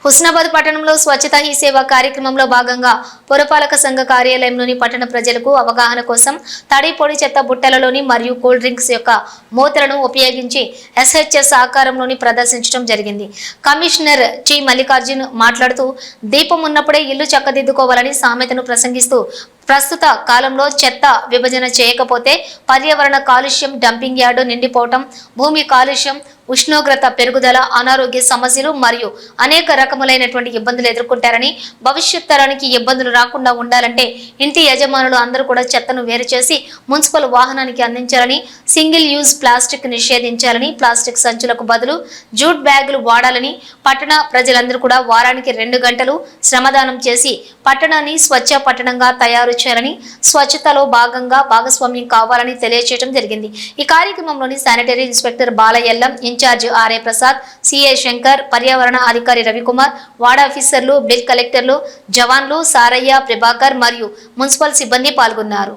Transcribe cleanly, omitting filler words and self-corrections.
హుస్నాబాద్ పట్టణంలో స్వచ్ఛతా హీ సేవ కార్యక్రమంలో భాగంగా పురపాలక సంఘ కార్యాలయంలోని పట్టణ ప్రజలకు అవగాహన కోసం తడి పొడి చెత్త బుట్టలలోని మరియు కూల్ డ్రింక్స్ యొక్క మూతలను ఉపయోగించి ఎస్హెచ్ఎస్ ఆకారంలోని ప్రదర్శించడం జరిగింది. కమిషనర్ చి మల్లికార్జున్ మాట్లాడుతూ దీపం ఉన్నప్పుడే ఇల్లు చక్కదిద్దుకోవాలని సామెతను ప్రసంగిస్తూ ప్రస్తుత కాలంలో చెత్త విభజన చేయకపోతే పర్యావరణ కాలుష్యం, డంపింగ్ యార్డు నిండిపోవటం, భూమి కాలుష్యం, ఉష్ణోగ్రత పెరుగుదల, అనారోగ్య సమస్యలు మరియు అనేక రకములైనటువంటి ఇబ్బందులు ఎదుర్కొంటారని, భవిష్యత్ తరానికి ఇబ్బందులు రాకుండా ఉండాలంటే ఇంటి యజమానులు అందరూ కూడా చెత్తను వేరు చేసి మున్సిపల్ వాహనానికి అందించాలని, సింగిల్ యూజ్ ప్లాస్టిక్ నిషేధించాలని, ప్లాస్టిక్ సంచులకు బదులు జూట్ బ్యాగులు వాడాలని, పట్టణ ప్రజలందరూ కూడా వారానికి 2 గంటలు శ్రమదానం చేసి పట్టణాన్ని స్వచ్ఛ పట్టణంగా తయారు చేయాలని, స్వచ్ఛతలో భాగంగా భాగస్వామ్యం కావాలని తెలియజేయడం జరిగింది. ఈ కార్యక్రమంలోని sanitary inspector Balayallam, incharge R A Prasad, CI Shankar, పర్యావరణ అధికారి రవికుమార్, వార్డ్ ఆఫీసర్లు, బిల్ కలెక్టర్లు, జవాన్లు, సారయ్య, ప్రభాకర్ మరియు మున్సిపల్ సిబ్బంది పాల్గొన్నారు.